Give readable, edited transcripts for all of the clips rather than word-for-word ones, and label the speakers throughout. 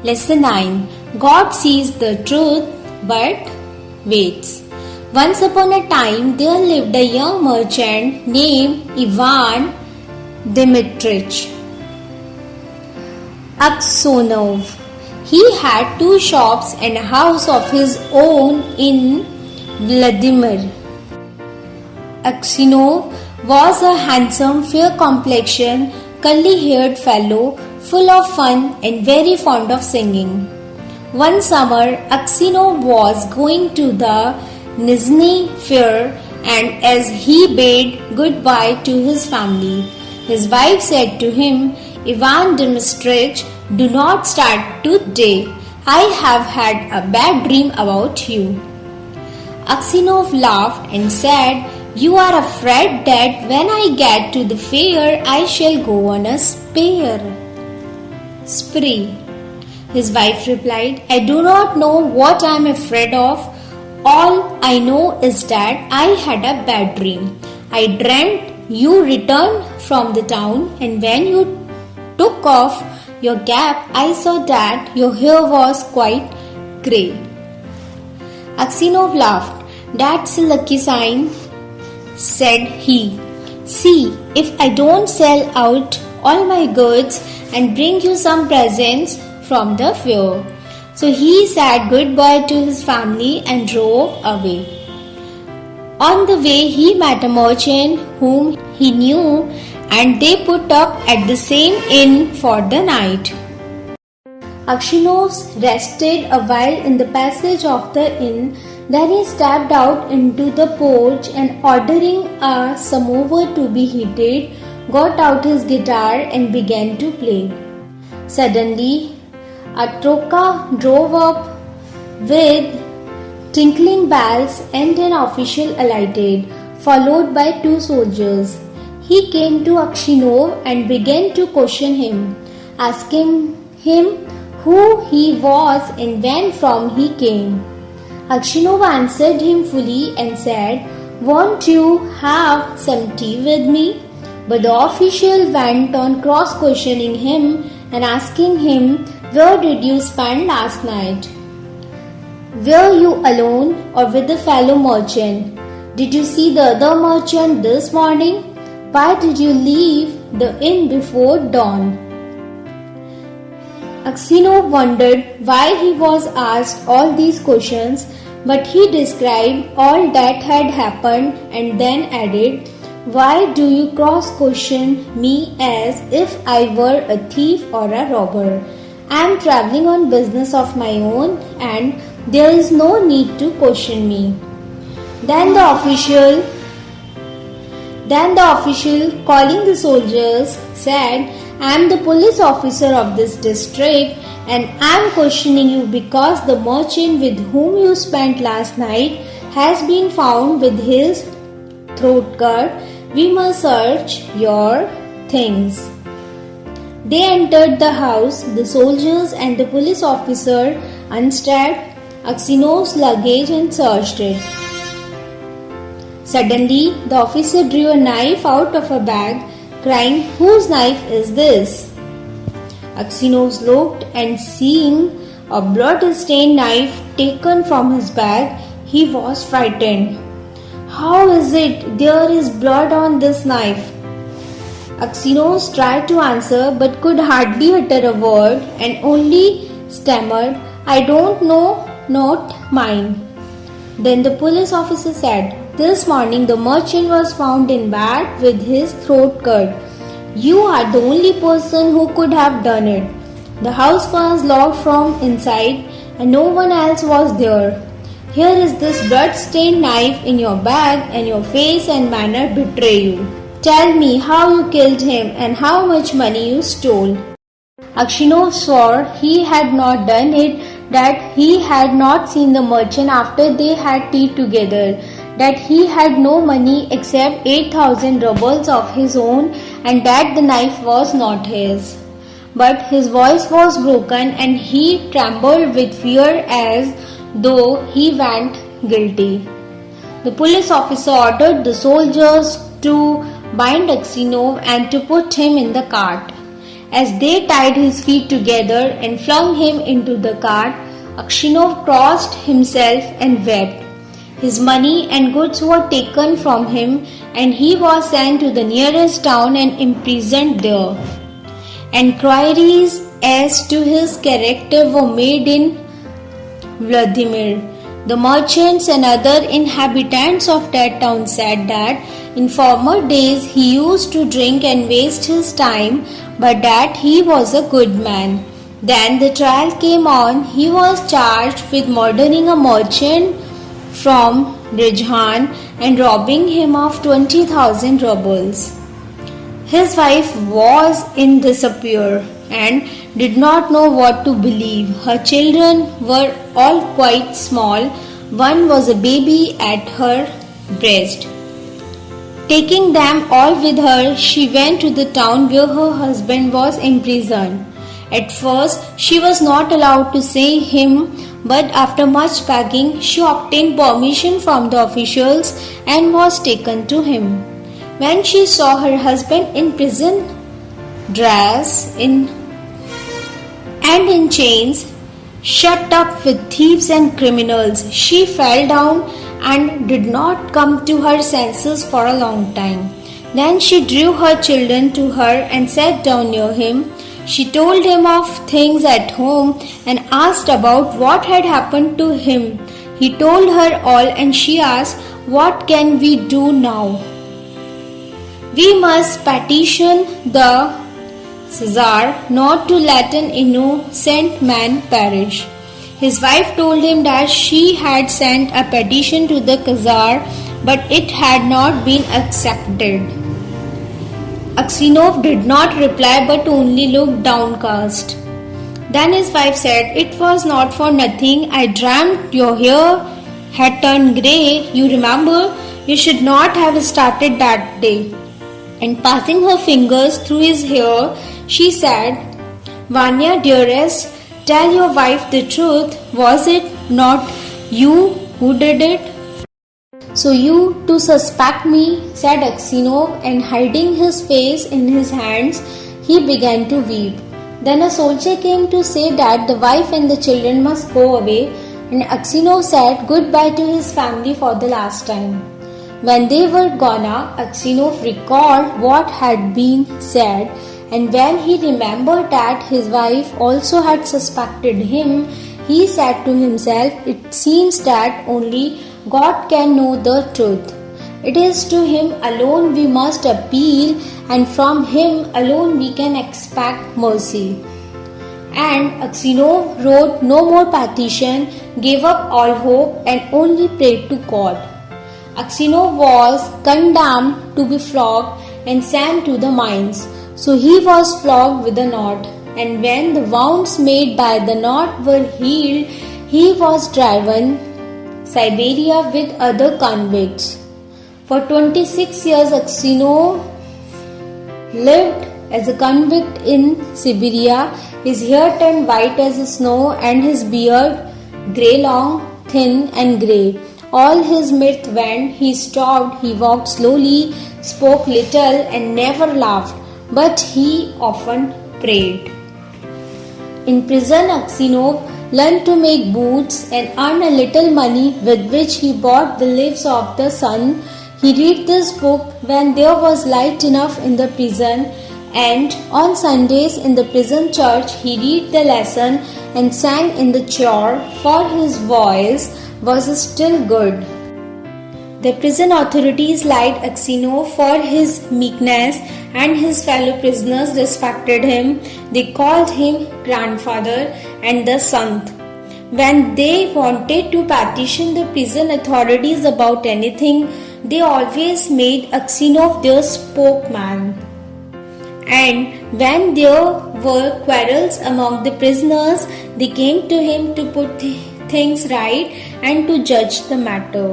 Speaker 1: Lesson 9. God sees the truth but waits. Once upon a time there lived a young merchant named Ivan Dmitrich Aksonov. He had 2 shops and a house of his own in Vladimir. Aksonov was a handsome, fair-complexioned, curly-haired fellow, full of fun and very fond of singing. One summer, Aksonov was going to the Nizhny Fair, and as he bade goodbye to his family, his wife said to him, "Ivan Dmitrich, do not start today. I have had a bad dream about you." Aksonov laughed and said, "You are afraid that when I get to the fair, I shall go on a spree. His wife replied, "I do not know what I am afraid of. All I know is that I had a bad dream. I dreamt you returned from the town, and when you took off your cap, I saw that your hair was quite grey." Aksonov laughed. "That's a lucky sign," said he. "See if I don't sell out all my goods and bring you some presents from the fair." So he said goodbye to his family and drove away. On the way he met a merchant whom he knew, and they put up at the same inn for the night. Aksonov rested a while in the passage of the inn. Then he stepped out into the porch and, ordering a samovar to be heated, got out his guitar and began to play. Suddenly, a troika drove up with tinkling bells and an official alighted, followed by 2 soldiers. He came to Aksonov and began to question him, asking him who he was and when from he came. Aksonov answered him fully and said, "Won't you have some tea with me?" But the official went on cross-questioning him and asking him, "Where did you spend last night? Were you alone or with a fellow merchant? Did you see the other merchant this morning? Why did you leave the inn before dawn?" Aksonov wondered why he was asked all these questions, but he described all that had happened and then added, "Why do you cross-question me as if I were a thief or a robber? I am travelling on business of my own and there is no need to question me." Then the official, calling the soldiers, said, "I am the police officer of this district and I am questioning you because the merchant with whom you spent last night has been found with his throat cut. We must search your things." They entered the house. The soldiers and the police officer unstrapped Aksonov's luggage and searched it. Suddenly, the officer drew a knife out of a bag, crying, "Whose knife is this?" Aksonov looked, and seeing a blood-stained knife taken from his bag, he was frightened. "How is it there is blood on this knife?" Aksonov tried to answer but could hardly utter a word and only stammered, "I don't know, not mine." Then the police officer said, "This morning the merchant was found in bed with his throat cut. You are the only person who could have done it. The house was locked from inside and no one else was there. Here is this blood-stained knife in your bag and your face and manner betray you. Tell me how you killed him and how much money you stole." Aksonov swore he had not done it, that he had not seen the merchant after they had tea together, that he had no money except 8,000 rubles of his own, and that the knife was not his. But his voice was broken and he trembled with fear as though he went guilty. The police officer ordered the soldiers to bind Aksonov and to put him in the cart. As they tied his feet together and flung him into the cart, Aksinov crossed himself and wept. His money and goods were taken from him, and he was sent to the nearest town and imprisoned there. Enquiries as to his character were made in Vladimir. The merchants and other inhabitants of that town said that in former days he used to drink and waste his time, but that he was a good man. Then the trial came on. He was charged with murdering a merchant from Rajhan and robbing him of 20,000 rubles. His wife was in despair and did not know what to believe. Her children were all quite small. One was a baby at her breast. Taking them all with her, she went to the town where her husband was imprisoned. At first, she was not allowed to see him, but after much begging, she obtained permission from the officials and was taken to him. When she saw her husband in prison dress and in chains, shut up with thieves and criminals, she fell down and did not come to her senses for a long time. Then she drew her children to her and sat down near him. She told him of things at home and asked about what had happened to him. He told her all and she asked, "What can we do now?" "We must petition the Caesar not to let an innocent man perish." His wife told him that she had sent a petition to the Caesar, but it had not been accepted. Aksinov did not reply but only looked downcast. Then his wife said, "It was not for nothing. I dreamt your hair had turned grey. You remember? You should not have started that day." And passing her fingers through his hair, she said, "Vanya, dearest, tell your wife the truth. Was it not you who did it?" "So you too suspect me," said Aksinov, and hiding his face in his hands, he began to weep. Then a soldier came to say that the wife and the children must go away, and Aksinov said goodbye to his family for the last time. When they were gone, Aksinov recalled what had been said, and when he remembered that his wife also had suspected him, he said to himself, "It seems that only God can know the truth. It is to Him alone we must appeal, and from Him alone we can expect mercy." And Aksinov wrote no more petition, gave up all hope, and only prayed to God. Aksinov was condemned to be flogged and sent to the mines. So he was flogged with a knot, and when the wounds made by the knot were healed, he was driven Siberia with other convicts. For 26 years, Aksinov lived as a convict in Siberia. His hair turned white as snow, and his beard grey, long, thin, and grey. All his mirth went. He stopped. He walked slowly, spoke little, and never laughed. But he often prayed. In prison, Aksinov learned to make boots and earned a little money with which he bought the Lives of the Sun. He read this book when there was light enough in the prison, and on Sundays in the prison church he read the lesson and sang in the choir, for his voice was still good. The prison authorities liked Aksinov for his meekness, and his fellow prisoners respected him. They called him grandfather and the Sant. When they wanted to petition the prison authorities about anything, they always made Aksinov their spokesman. And when there were quarrels among the prisoners, they came to him to put things right and to judge the matter.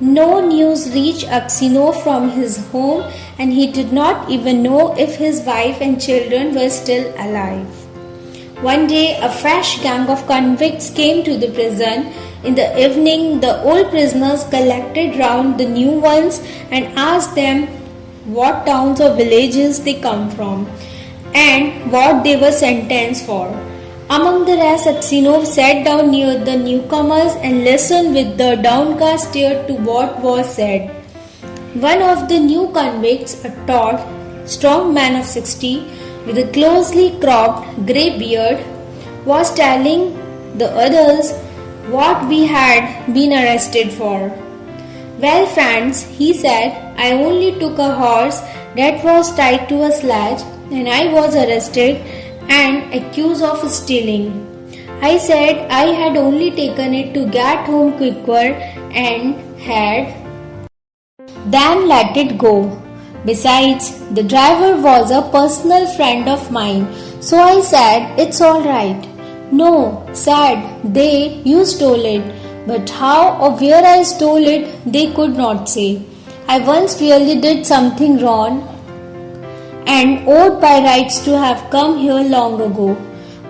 Speaker 1: No news reached Aksinov from his home, and he did not even know if his wife and children were still alive. One day, a fresh gang of convicts came to the prison. In the evening, the old prisoners collected round the new ones and asked them what towns or villages they come from. and what they were sentenced for. Among the rest, Aksinov sat down near the newcomers and listened with the downcast ear to what was said. One of the new convicts, a tall, strong man of 60, with a closely cropped grey beard, was telling the others what we had been arrested for. Well, friends, he said, I only took a horse that was tied to a sledge and I was arrested and accused of stealing. I said I had only taken it to get home quicker and had then let it go. Besides, the driver was a personal friend of mine, so I said it's alright. No, said they, you stole it. But how or where I stole it, they could not say. I once really did something wrong and owed by rights to have come here long ago.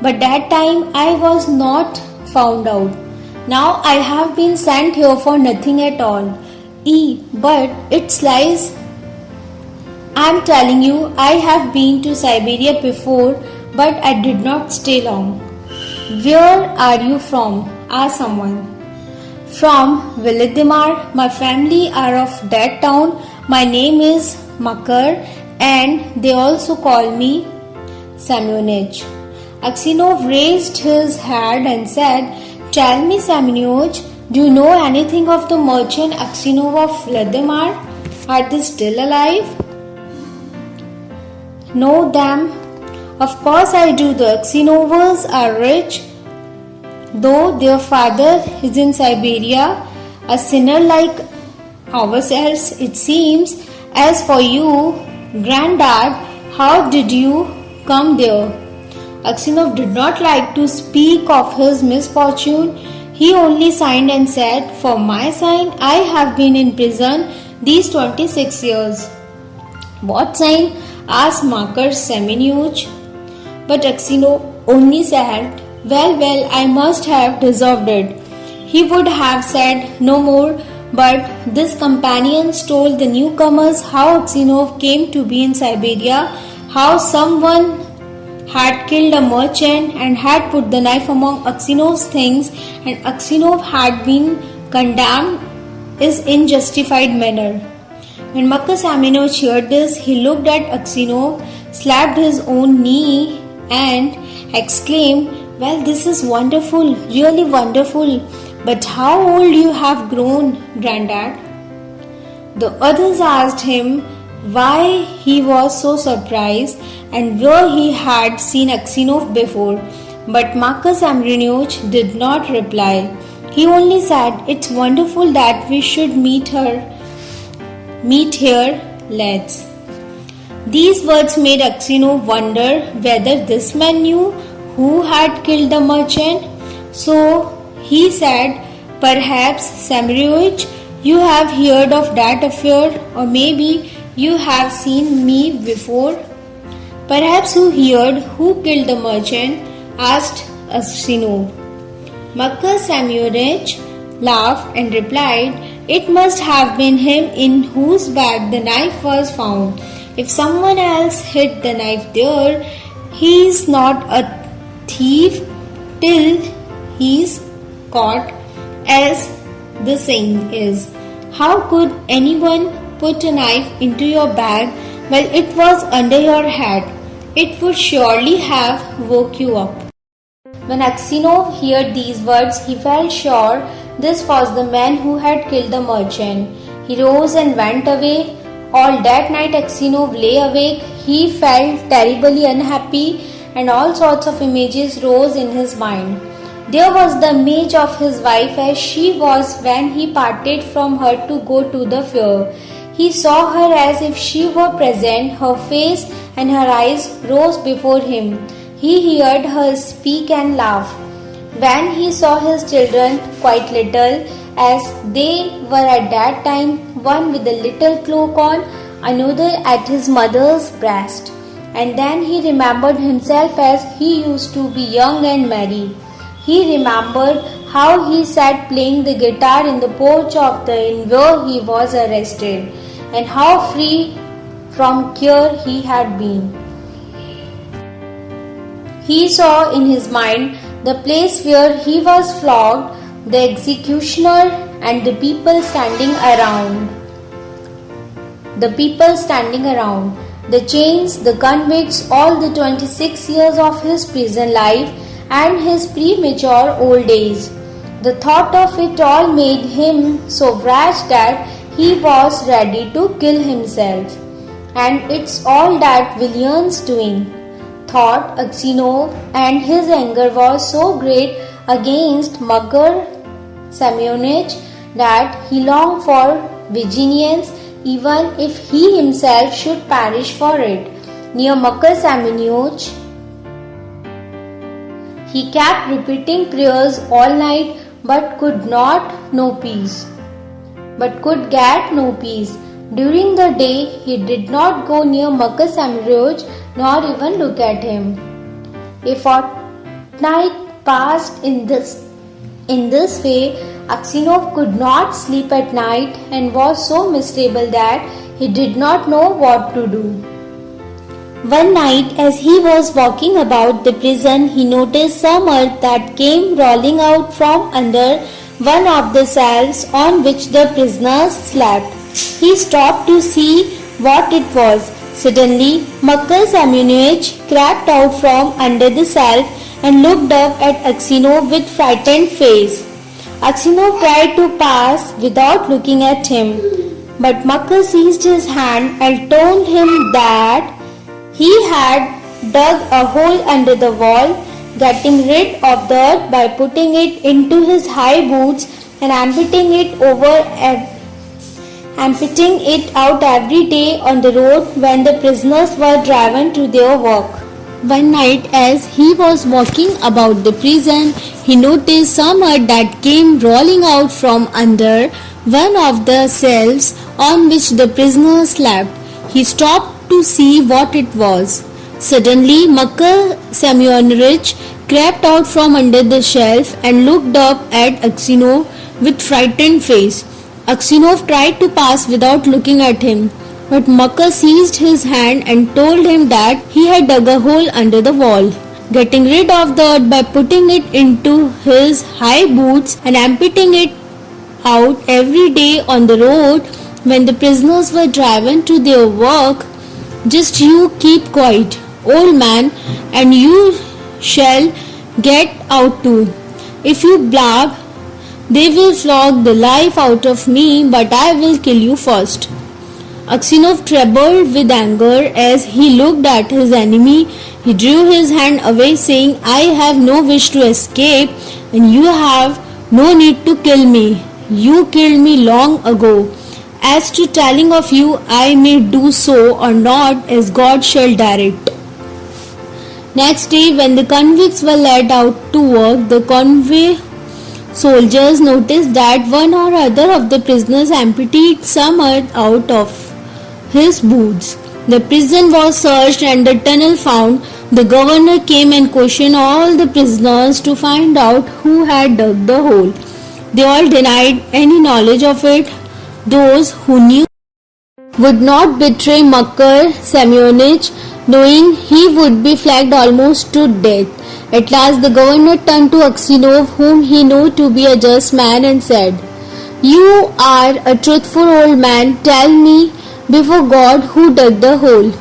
Speaker 1: But that time I was not found out. Now I have been sent here for nothing at all. But it's lies. I'm telling you, I have been to Siberia before, but I did not stay long. Where are you from? Asked someone. From Vladimir. My family are of that town. My name is Makar and they also call me Semyonich. Aksinov raised his head and said, Tell me, Semyonich, do you know anything of the merchant Aksinov of Vladimir? Are they still alive? Know them? Of course I do. The Aksinovs are rich, though their father is in Siberia, a sinner like ourselves, it seems. As for you, Granddad, how did you come there? Aksinov did not like to speak of his misfortune. He only sighed and said, For my sign, I have been in prison these 26 years. What sign? Asked Makar Semyonich. But Aksinov only said, Well, I must have deserved it. He would have said no more, but this companion told the newcomers how Aksinov came to be in Siberia, how someone had killed a merchant and had put the knife among Aksinov's things, and Aksinov had been condemned in justified manner. When Makar Semyonich heard this, he looked at Aksinov, slapped his own knee, and exclaimed, Well, this is wonderful, really wonderful. But how old you have grown, Grandad? The others asked him why he was so surprised and where he had seen Aksinov before. But Makar Semyonich did not reply. He only said, It's wonderful that we should meet here, let's. These words made Aksinov wonder whether this man knew who had killed the merchant. So he said, Perhaps, Semyonich, you have heard of that affair, or maybe you have seen me before. Perhaps you heard who killed the merchant? Asked Aksinov. Makar Semyonich laughed and replied, It must have been him in whose bag the knife was found. If someone else hid the knife there, he is not a thief till he is caught, as the saying is. How could anyone put a knife into your bag while it was under your head? It would surely have woke you up. When Aksinov heard these words, he felt sure this was the man who had killed the merchant. He rose and went away. All that night Aksinov lay awake. He felt terribly unhappy and all sorts of images rose in his mind. There was the image of his wife as she was when he parted from her to go to the fair. He saw her as if she were present. Her face and her eyes rose before him. He heard her speak and laugh. When he saw his children, quite little, as they were at that time, one with a little cloak on, another at his mother's breast. And then he remembered himself as he used to be young and merry. He remembered how he sat playing the guitar in the porch of the inn where he was arrested, and how free from care he had been. He saw in his mind the place where he was flogged, the executioner, and the people standing around. The chains, the convicts, all the 26 years of his prison life, and his premature old age. The thought of it all made him so rash that he was ready to kill himself. And it's all that William's doing, thought Aksinov, and his anger was so great against Makar Semyonich that he longed for vengeance even if he himself should perish for it. Near Makar Semyonich, he kept repeating prayers all night but could get no peace. During the day, he did not go near Makar Semyonich nor even look at him. A fortnight passed in this way. Aksinov could not sleep at night and was so miserable that he did not know what to do. One night, as he was walking about the prison, he noticed some earth that came rolling out from under one of the cells on which the prisoners slept. He stopped to see what it was. Suddenly, Makar Semyonich crept out from under the cell and looked up at Aksinov with frightened face. Aksinov tried to pass without looking at him, but Makar seized his hand and told him that he had dug a hole under the wall, getting rid of the earth by putting it into his high boots and emptying it out every day on the road when the prisoners were driven to their work. One night, as he was walking about the prison, he noticed some earth that came rolling out from under one of the cells on which the prisoners slept. He stopped to see what it was. Suddenly, Makar Semyonich crept out from under the shelf and looked up at Aksinov with frightened face. Aksinov tried to pass without looking at him, but Makar seized his hand and told him that he had dug a hole under the wall, getting rid of the earth by putting it into his high boots and emptying it out every day on the road when the prisoners were driven to their work. Just you keep quiet, old man, and you shall get out too. If you blab, they will flog the life out of me, but I will kill you first. Aksinov trembled with anger as he looked at his enemy. He drew his hand away, saying, I have no wish to escape, and you have no need to kill me. You killed me long ago. As to telling of you, I may do so or not, as God shall direct. Next day, when the convicts were led out to work, the convoy soldiers noticed that one or other of the prisoners emptied some earth out of his boots. The prison was searched and the tunnel found. The governor came and questioned all the prisoners to find out who had dug the hole. They all denied any knowledge of it. Those who knew would not betray Makar Semyonich, knowing he would be flogged almost to death. At last the governor turned to Aksinov, whom he knew to be a just man, and said, You are a truthful old man. Tell me before God who dug the hole.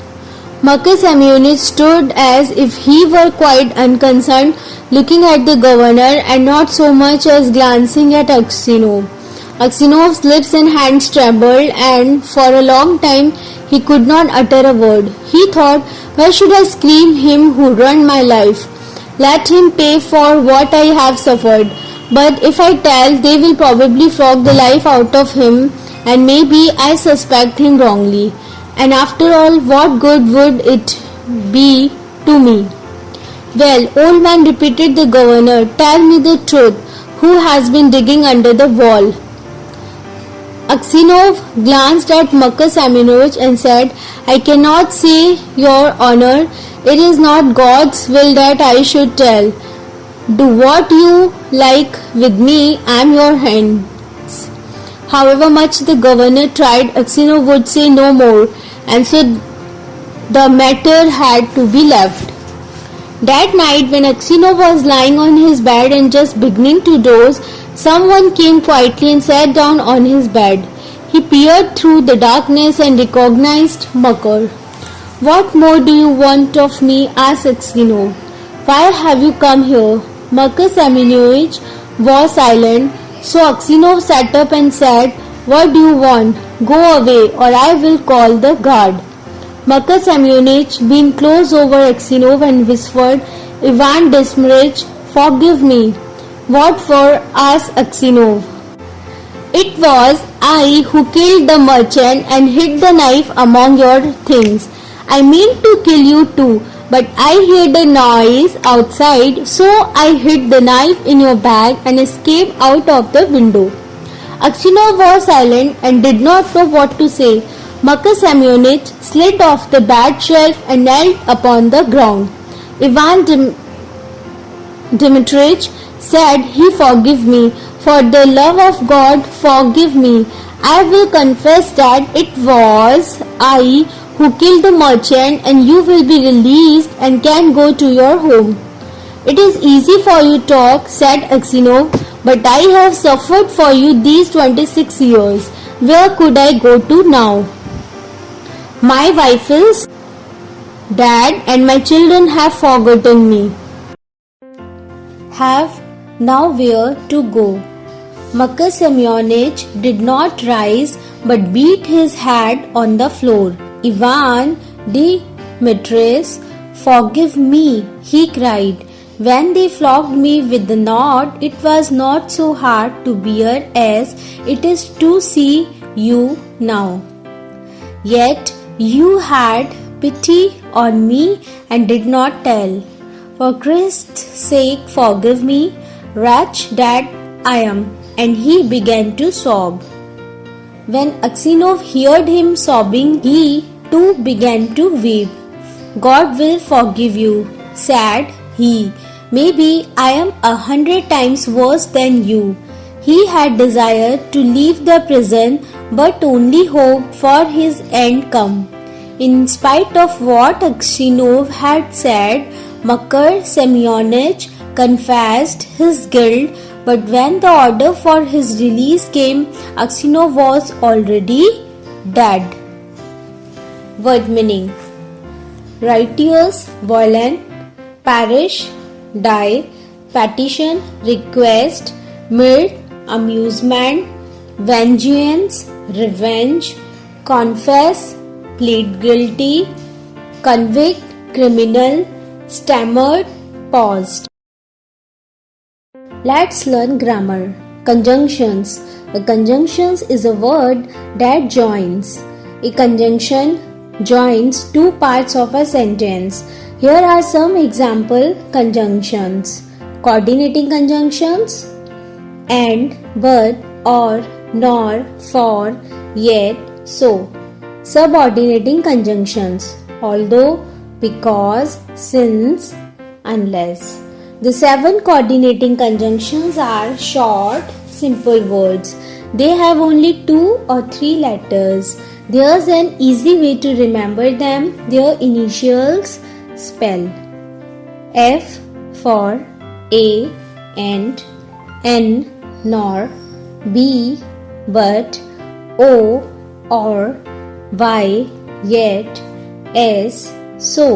Speaker 1: Makar Semyonich stood as if he were quite unconcerned, looking at the governor and not so much as glancing at Aksinov. Aksinov's lips and hands trembled, and for a long time he could not utter a word. He thought, Why should I scream him who ruined my life? Let him pay for what I have suffered. But if I tell, they will probably flog the life out of him, and maybe I suspect him wrongly. And after all, what good would it be to me? Well, old man, repeated the governor, tell me the truth. Who has been digging under the wall? Aksinov glanced at Makar Semyonich and said, I cannot say, Your Honor. It is not God's will that I should tell. Do what you like with me. I am your hands. However much the governor tried, Aksinov would say no more, and so the matter had to be left. That night, when Aksinov was lying on his bed and just beginning to doze, someone came quietly and sat down on his bed. He peered through the darkness and recognized Makar. "What more do you want of me?" asked Aksinov. "Why have you come here?" Makar Semyonovich was silent, so Aksinov sat up and said, "What do you want? Go away or I will call the guard." Makar Semyonovich bent close over Aksinov and whispered, "Ivan Desmarovich, forgive me." "What for?" asked Aksinov. "It was I who killed the merchant and hid the knife among your things. I mean to kill you too, but I heard a noise outside, so I hid the knife in your bag and escaped out of the window." Aksinov was silent and did not know what to say. Makar Semyonovich slid off the bed shelf and knelt upon the ground. "Ivan Dmitrich," said he, "forgive me. For the love of God, forgive me. I will confess that it was I who killed the merchant, and you will be released and can go to your home." "It is easy for you to talk," said Aksinov, "but I have suffered for you these 26 years. Where could I go to now? My wife is dead and my children have forgotten me. Have nowhere to go." Makar Semyonovich did not rise but beat his head on the floor. "Ivan Dmitrich, forgive me," he cried. "When they flogged me with the knot, it was not so hard to bear as it is to see you now. Yet you had pity on me and did not tell. For Christ's sake, forgive me, wretch that I am." And he began to sob. When Aksinov heard him sobbing, he too began to weep. "God will forgive you," said he. "Maybe I am 100 times worse than you." He had desired to leave the prison but only hoped for his end come. In spite of what Aksinov had said, Makar Semyonovich confessed his guilt, but when the order for his release came, Aksinov was already dead. Word meaning: righteous, violent; perish, die; petition, request; mirth, amusement; vengeance, revenge; confess, plead guilty; convict, criminal; stammered, paused. Let's learn grammar. Conjunctions. A conjunction is a word that joins. A conjunction joins two parts of a sentence. Here are some example conjunctions. Coordinating conjunctions: and, but, or, nor, for, yet, so. Subordinating conjunctions: although, because, since, unless. The 7 coordinating conjunctions are short, simple words. They have only 2 or 3 letters. There's an easy way to remember them. Their initials spell: F for A and, N nor, B but, O or, Y yet, S so.